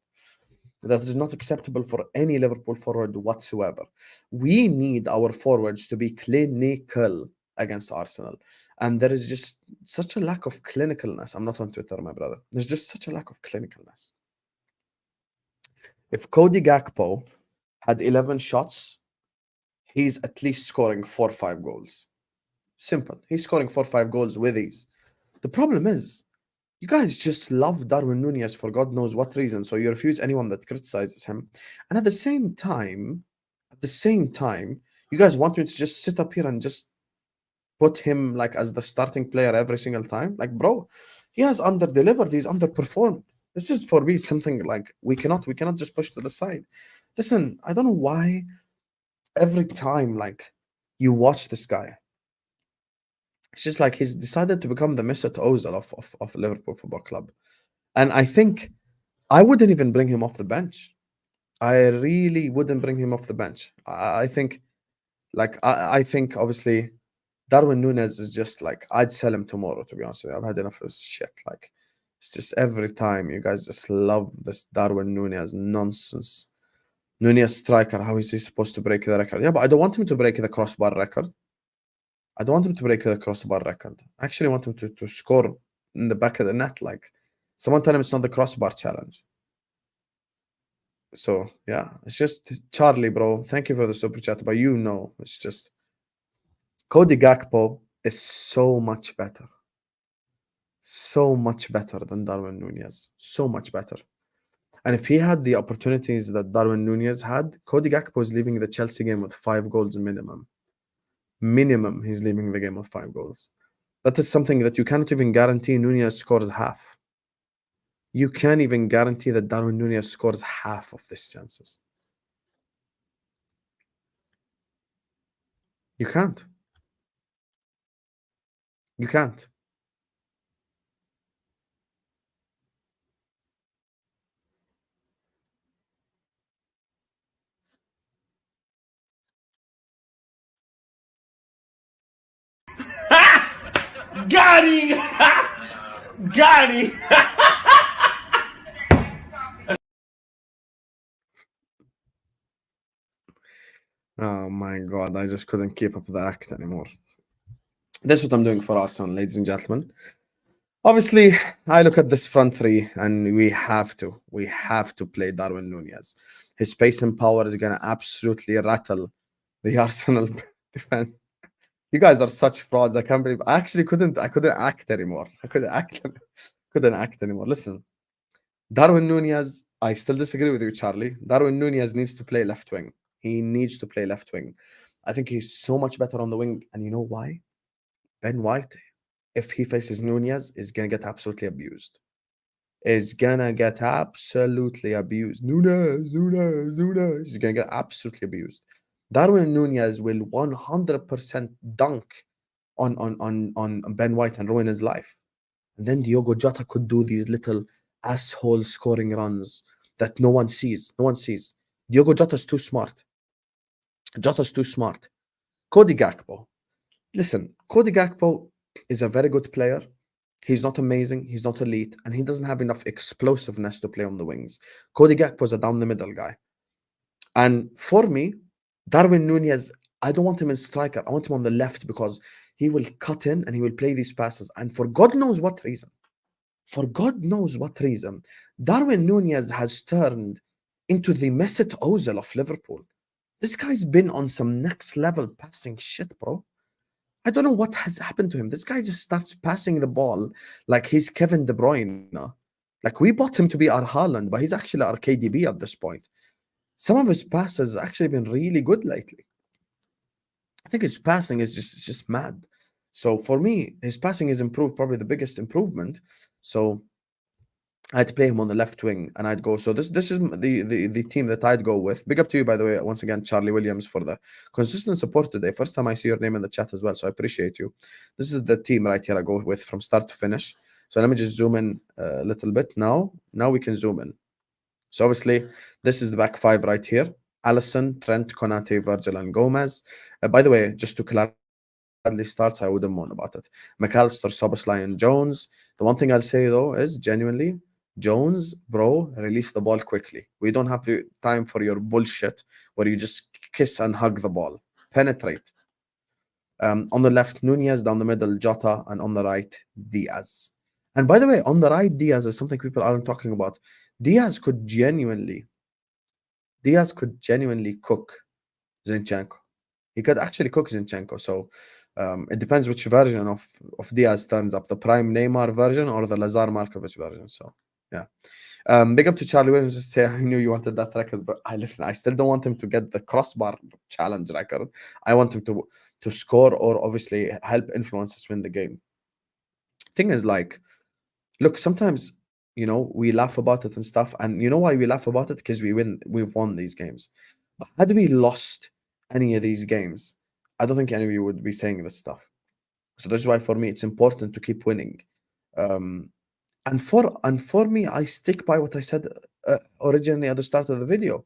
That is not acceptable for any Liverpool forward whatsoever. We need our forwards to be clinical against Arsenal. And there is just such a lack of clinicalness. I'm not on Twitter, my brother. There's just such a lack of clinicalness. If Cody Gakpo had 11 shots, he's at least scoring 4 or 5 goals. Simple. He's scoring 4 or 5 goals with ease. The problem is, you guys just love Darwin Nunez for God knows what reason. So you refuse anyone that criticizes him. And at the same time, you guys want me to just sit up here and just put him like as the starting player every single time? Like, bro, he has under-delivered. He's underperformed. This is for me something like we cannot just push to the side. Listen, I don't know why every time like you watch this guy, it's just like he's decided to become the Mesut Ozil of Liverpool Football Club. And I think I wouldn't even bring him off the bench. I really wouldn't bring him off the bench. I think obviously Darwin Nunez is just like, I'd sell him tomorrow, to be honest with you. I've had enough of this shit. Like, it's just every time you guys just love this Darwin Nunez nonsense. Nunez striker, how is he supposed to break the record? Yeah, but I don't want him to break the crossbar record. I actually want him to score in the back of the net. Like, someone tell him it's not the crossbar challenge. So, yeah, it's just Charlie, bro. Thank you for the super chat. But it's just Cody Gakpo is so much better. So much better than Darwin Nunez. So much better. And if he had the opportunities that Darwin Nunez had, Cody Gakpo is leaving the Chelsea game with 5 goals minimum. Minimum, he's leaving the game with 5 goals. That is something that you cannot even guarantee Nunez scores half. You can't even guarantee that Darwin Nunez scores half of these chances. You can't. You can't. Got him! Got him! Oh my God, I just couldn't keep up the act anymore. That's what I'm doing for Arsenal, ladies and gentlemen. Obviously, I look at this front three and we have to play Darwin Nunez. His pace and power is going to absolutely rattle the Arsenal defense. You guys are such frauds. I can't believe I actually couldn't act anymore. Couldn't act anymore. Listen, Darwin Nunez, I still disagree with you, Charlie. Darwin Nunez needs to play left wing. He needs to play left wing. I think he's so much better on the wing. And you know why? Ben White, if he faces Nunez, is going to get absolutely abused. Nunez. He's going to get absolutely abused. Darwin Nunez will 100% dunk on Ben White and ruin his life. And then Diogo Jota could do these little asshole scoring runs that no one sees. Diogo Jota's too smart. Cody Gakpo. Listen, Cody Gakpo is a very good player. He's not amazing. He's not elite. And he doesn't have enough explosiveness to play on the wings. Cody Gakpo is a down the middle guy. And for me, Darwin Nunez, I don't want him as striker. I want him on the left because he will cut in and he will play these passes. And for God knows what reason, Darwin Nunez has turned into the Mesut Ozil of Liverpool. This guy's been on some next level passing shit, bro. I don't know what has happened to him. This guy just starts passing the ball like he's Kevin De Bruyne. Like, we bought him to be our Haaland, but he's actually our KDB at this point. Some of his passes have actually been really good lately. I think his passing is just mad. So for me, his passing is improved, probably the biggest improvement. So I'd play him on the left wing and I'd go. So this is the team that I'd go with. Big up to you, by the way, once again, Charlie Williams, for the consistent support today. First time I see your name in the chat as well, so I appreciate you. This is the team right here I go with from start to finish. So let me just zoom in a little bit now. Now we can zoom in. So obviously, this is the back five right here. Alisson, Trent, Konate, Virgil, and Gomez. By the way, just to clarify, Bradley starts, I wouldn't moan about it. McAllister, Szoboszlai, and Jones. The one thing I'll say, though, is genuinely, Jones, bro, release the ball quickly. We don't have the time for your bullshit where you just kiss and hug the ball. Penetrate. On the left, Nunez. Down the middle, Jota. And on the right, Diaz. And by the way, on the right, Diaz is something people aren't talking about. Diaz could genuinely cook Zinchenko. He could actually cook Zinchenko. So It depends which version of Diaz turns up, the prime Neymar version or the Lazar Markovic version. So yeah. Big up to Charlie Williams. Just say, I knew you wanted that record, but I still don't want him to get the crossbar challenge record. I want him to score or obviously help influence us win the game. Thing is, like, look, sometimes, you know, we laugh about it and stuff, and you know why we laugh about it? Because we've won these games. But had we lost any of these games, I don't think any of you would be saying this stuff. So this is why for me it's important to keep winning. And for me, I stick by what I said originally at the start of the video.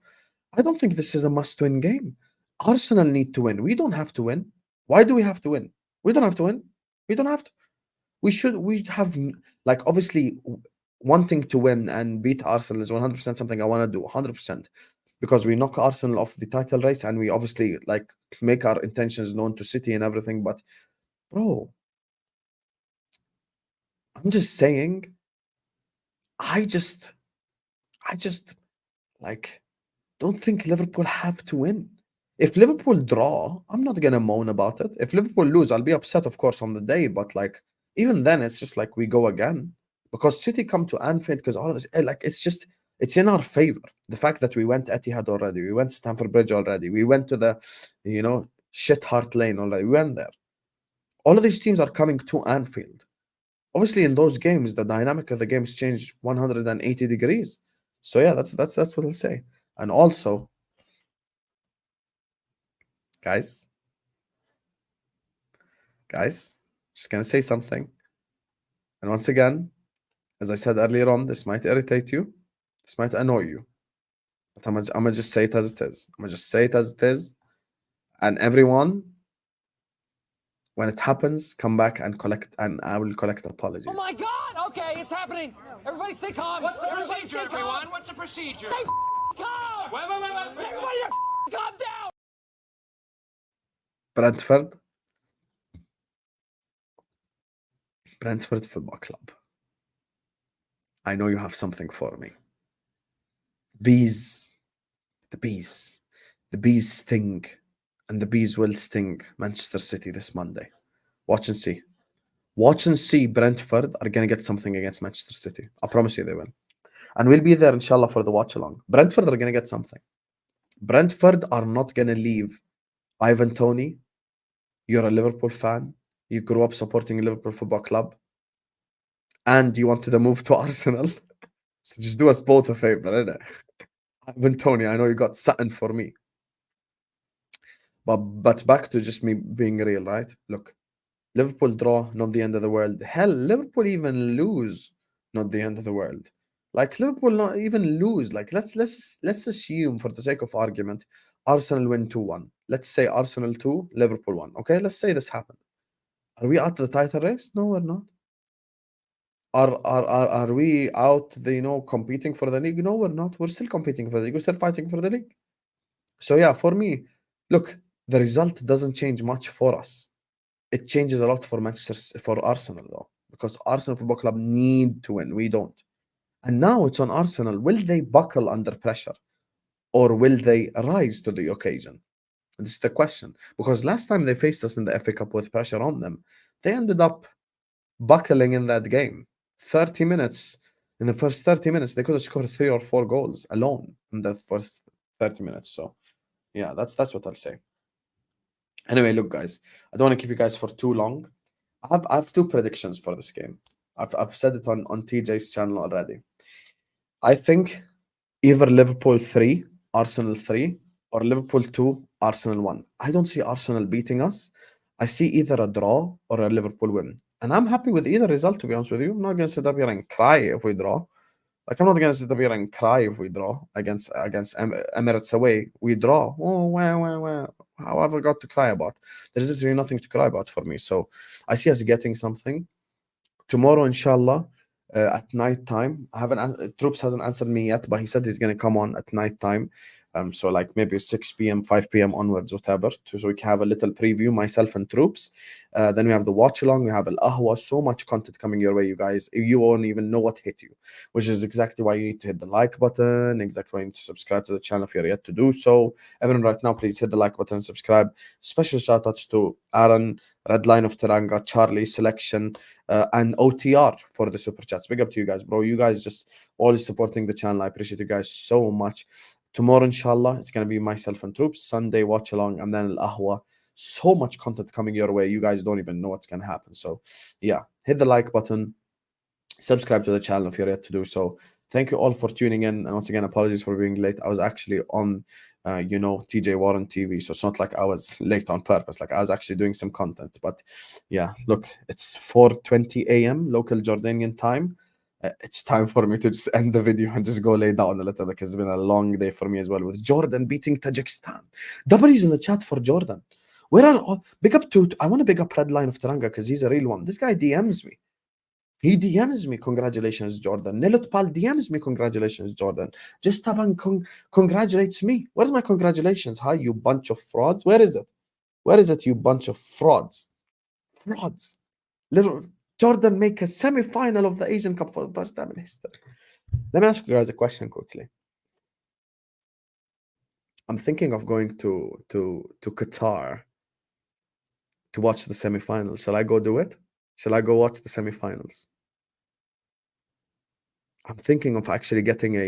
I don't think this is a must-win game. Arsenal need to win. We don't have to win. Why do we have to win? We don't have to win. We don't have to. We have, like, obviously wanting to win and beat Arsenal is 100% something I want to do, 100%, because we knock Arsenal off the title race and we obviously like make our intentions known to City and everything. But bro, I'm just saying, I just like don't think Liverpool have to win. If Liverpool draw, I'm not gonna moan about it. If Liverpool lose, I'll be upset, of course, on the day. But like, even then, it's just like we go again, because City come to Anfield, because all of this, like, it's in our favor. The fact that we went Etihad already, we went Stamford Bridge already, we went to the, you know, shit Hart Lane already, we went there. All of these teams are coming to Anfield. Obviously, in those games, the dynamic of the games changed 180 degrees. So yeah, that's what I'll say. And also, guys, just gonna say something. And once again, as I said earlier on, this might irritate you, this might annoy you, but I'm gonna just say it as it is. I'm gonna just say it as it is. And everyone, when it happens, come back and collect, and I will collect apologies. Oh my God! Okay, it's happening. Everybody stay calm. What's the procedure, everyone? What's the procedure? Stay calm. Wait. Everybody calm down. Brentford Football Club. I know you have something for me. The bees sting, and the bees will sting Manchester City this Monday. Watch and see. Watch and see. Brentford are going to get something against Manchester City. I promise you they will. And we'll be there, inshallah, for the watch along. Brentford are going to get something. Brentford are not going to leave Ivan Toney. You're a Liverpool fan. You grew up supporting Liverpool Football Club. And you wanted to move to Arsenal. So just do us both a favor, innit? Ivan Toney, I know you got something for me. But back to just me being real, right? Look, Liverpool draw, not the end of the world. Hell, Liverpool even lose, not the end of the world. Like, Liverpool not even lose. Like, let's assume, for the sake of argument, Arsenal win 2-1. Let's say Arsenal 2, Liverpool 1. Okay, let's say this happened. Are we out of the title race? No, we're not. Are we out the competing for the league? No, we're not. We're still competing for the league. We're still fighting for the league. So yeah, for me, look, the result doesn't change much for us. It changes a lot for Arsenal though, because Arsenal Football Club need to win. We don't. And now it's on Arsenal. Will they buckle under pressure, or will they rise to the occasion? This is the question. Because last time they faced us in the FA Cup with pressure on them, they ended up buckling in that game. 30 minutes. In the first 30 minutes, they could have scored 3 or 4 goals alone in the first 30 minutes. So yeah, that's what I'll say. Anyway, look, guys, I don't want to keep you guys for too long. I have 2 predictions for this game. I've said it on TJ's channel already. I think either Liverpool 3, Arsenal 3, or Liverpool 2, Arsenal 1. I don't see Arsenal beating us. I see either a draw or a Liverpool win. And I'm happy with either result, to be honest with you. I'm not going to sit up here and cry if we draw. Like, I'm not going to sit up here and cry if we draw against Emirates away. We draw. Oh, wow. How have I got to cry about? There's literally nothing to cry about for me. So I see us getting something. Tomorrow, inshallah, at night time. Troops hasn't answered me yet, but he said he's going to come on at night time. So like maybe 6 p.m., 5 p.m. onwards, whatever. So we can have a little preview, myself and Troops. Then we have the watch along, we have Al Ahwa, so much content coming your way, you guys. You won't even know what hit you, which is exactly why you need to hit the like button, exactly why you need to subscribe to the channel if you're yet to do so. Everyone right now, please hit the like button and subscribe. Special shout outs to Aaron, Redline of Teranga, Charlie, Selection, and OTR for the super chats. Big up to you guys, bro. You guys just always supporting the channel. I appreciate you guys so much. Tomorrow, inshallah, it's going to be myself and Troops. Sunday, watch along, and then Al Ahwa. So much content coming your way. You guys don't even know what's going to happen. So, yeah, hit the like button. Subscribe to the channel if you're yet to do so. Thank you all for tuning in. And once again, apologies for being late. I was actually on, TJ Warren TV. So it's not like I was late on purpose. Like I was actually doing some content. But yeah, look, it's 4:20 a.m. local Jordanian time. It's time for me to just end the video and just go lay down a little because it's been a long day for me as well with Jordan beating Tajikistan. W's in the chat for Jordan. Where are all big up to? I want to big up Redline of Teranga because he's a real one. This guy DMs me. He DMs me, congratulations, Jordan. Nelut Pal DMs me, congratulations, Jordan. Just Taban congratulates me. Where's my congratulations? Hi, you bunch of frauds. Where is it? Where is it, you bunch of frauds? Frauds. Little Jordan make a semi-final of the Asian Cup for the first time in history. Let me ask you guys a question quickly. I'm thinking of going to Qatar to watch the semi-finals. Shall I go do it? Shall I go watch the semi-finals? I'm thinking of actually getting a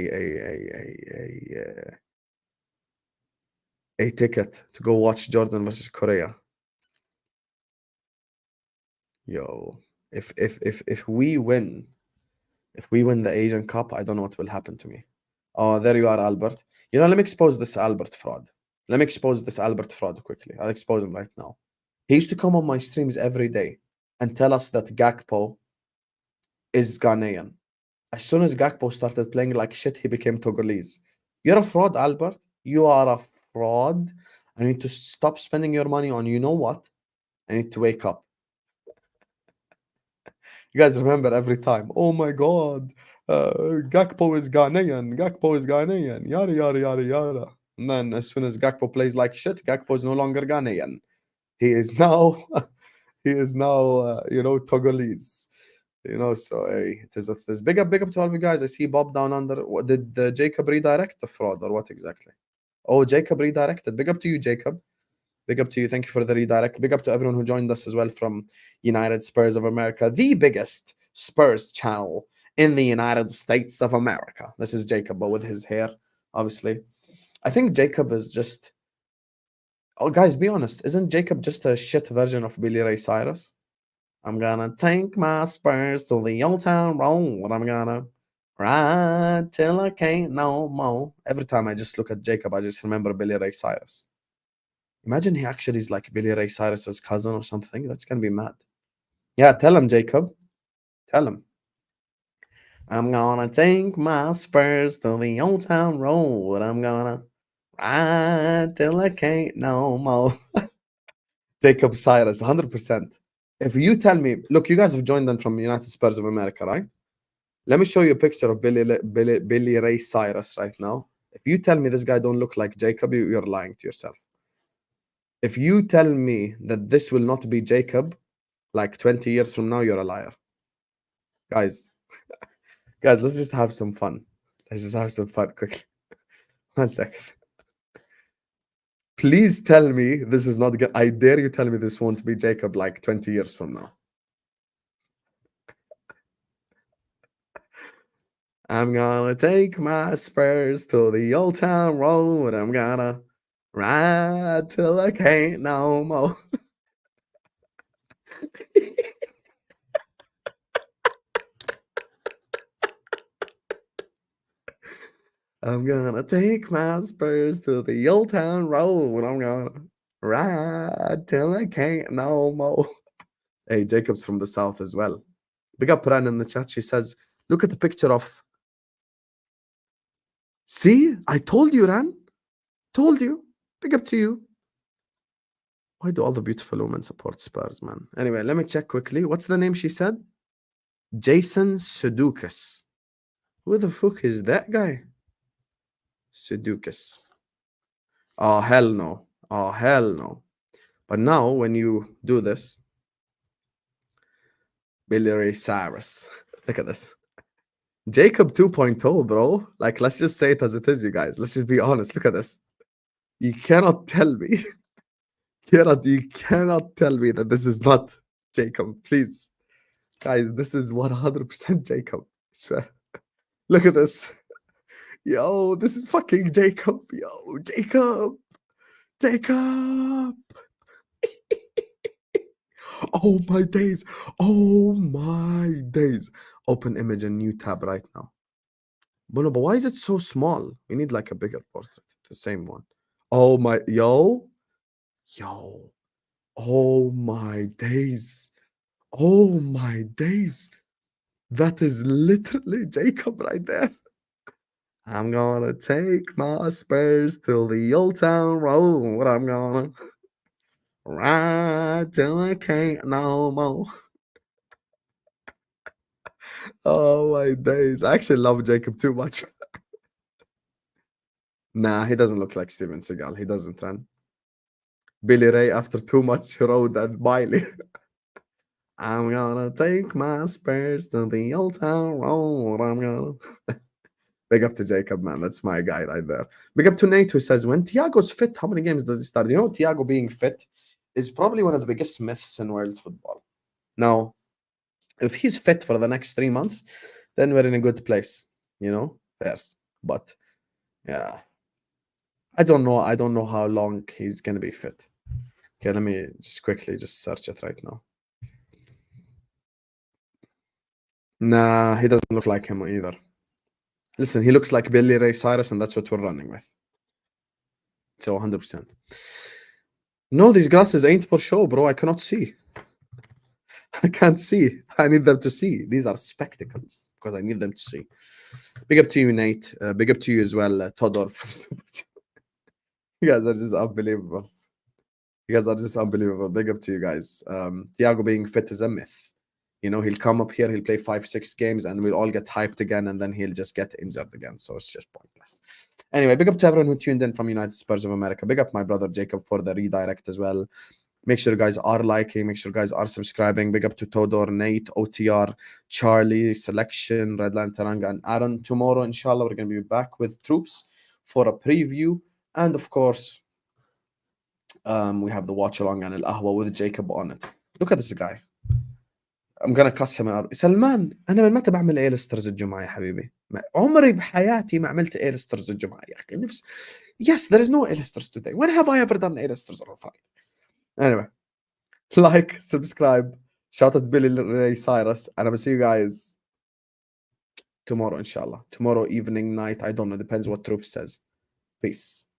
ticket to go watch Jordan versus Korea. Yo, if we win the Asian Cup, I don't know what will happen to me. Oh, there you are, Albert. Let me expose this Albert fraud. Let me expose this Albert fraud quickly. I'll expose him right now. He used to come on my streams every day and tell us that Gakpo is Ghanaian. As soon as Gakpo started playing like shit, he became Togolese. You're a fraud, Albert. You are a fraud. I need to stop spending your money on you know what? I need to wake up. You guys remember every time, oh my God, Gakpo is Ghanaian. Gakpo is Ghanaian. Yada, yada, yada, yada. And then as soon as Gakpo plays like shit, Gakpo is no longer Ghanaian. He is now, Togolese. So hey, it is big up to all of you guys. I see Bob down under. Did Jacob redirect the fraud or what exactly? Oh, Jacob redirected. Big up to you, Jacob. Big up to you. Thank you for the redirect. Big up to everyone who joined us as well from United Spurs of America, the biggest Spurs channel in the United States of America. This is Jacob, but with his hair, obviously. I think Jacob is just... Oh, guys, be honest. Isn't Jacob just a shit version of Billy Ray Cyrus? I'm gonna take my Spurs to the old town road. I'm gonna ride till I can't no more. Every time I just look at Jacob, I just remember Billy Ray Cyrus. Imagine he actually is like Billy Ray Cyrus's cousin or something. That's gonna be mad. Yeah, tell him, Jacob. Tell him. I'm gonna take my Spurs to the old town road. I'm gonna ride till I can't no more. Jacob Cyrus, 100%. If you tell me, look, you guys have joined them from United Spurs of America, right? Let me show you a picture of Billy Ray Cyrus right now. If you tell me this guy don't look like Jacob, you're lying to yourself. If you tell me that this will not be Jacob, like 20 years from now, you're a liar. Guys, let's just have some fun. Let's just have some fun quickly. 1 second. Please tell me this is not good. I dare you tell me this won't be Jacob like 20 years from now. I'm gonna take my Spurs to the old town road. I'm gonna ride till I can't no more. I'm gonna take my Spurs to the old town road. I'm gonna ride till I can't no more. Hey, Jacob's from the south as well. Big up Ran in the chat. She says, look at the picture of... See? I told you, Ran. Told you. Big up to you. Why do all the beautiful women support Spurs, man? Anyway, let me check quickly. What's the name she said? Jason Sudeikis. Who the fuck is that guy? Sudeikis. Oh, hell no. Oh, hell no. But now, when you do this, Billy Ray Cyrus. Look at this. Jacob 2.0, bro. Like, let's just say it as it is, you guys. Let's just be honest. Look at this. You cannot tell me. You cannot tell me that this is not Jacob. Please. Guys, this is 100% Jacob. I swear. Look at this. Yo, this is fucking Jacob. Yo, Jacob. Jacob. Oh my days. Oh my days. Open image and new tab right now. But why is it so small? We need like a bigger portrait. The same one. Oh my, yo. Oh my days. Oh my days. That is literally Jacob right there. I'm gonna take my Spurs till the old town road. I'm gonna ride till I can't no more. Oh my days. I actually love Jacob too much. Nah, he doesn't look like Steven Seagal. He doesn't run. Billy Ray after too much road and Miley. I'm gonna take my Spurs to the old town road. I'm gonna. Big up to Jacob, man. That's my guy right there. Big up to Nate, who says, when Thiago's fit, how many games does he start? You know, Thiago being fit is probably one of the biggest myths in world football. Now, if he's fit for the next 3 months, then we're in a good place, you know, Pearce. But yeah, I don't know how long he's gonna be fit. Okay, let me just quickly just search it right now. Nah, he doesn't look like him either. Listen, he looks like Billy Ray Cyrus, and that's what we're running with. So 100%. No, these glasses ain't for show, bro. I cannot see. I can't see. I need them to see. These are spectacles because I need them to see. Big up to you, Nate. Big up to you as well, Todor. You guys are just unbelievable. Big up to you guys. Thiago being fit is a myth. You know, he'll come up here, he'll play 5-6 games, and we'll all get hyped again, and then he'll just get injured again. So it's just pointless. Anyway, big up to everyone who tuned in from United Spurs of America. Big up my brother Jacob for the redirect as well. Make sure you guys are liking. Make sure you guys are subscribing. Big up to Todor, Nate, OTR, Charlie, Selection, Redline Taranga, and Aaron. Tomorrow, inshallah, we're going to be back with Troops for a preview. And of course, we have the watch along and Al Ahwa with Jacob on it. Look at this guy. I'm gonna cuss him out. سلمان انا من متى بعمل ايلسترز الجمعه يا حبيبي؟ عمري بحياتي ما عملت ايلسترز الجمعه يا اخي. نفس Yes, there is no A-listers today. When have I ever done A-listers on a Friday? Anyway, like, subscribe, shout out Billy Ray Cyrus, and I will see you guys tomorrow, inshallah. Tomorrow evening, night, I don't know. Depends what Troops says. Peace.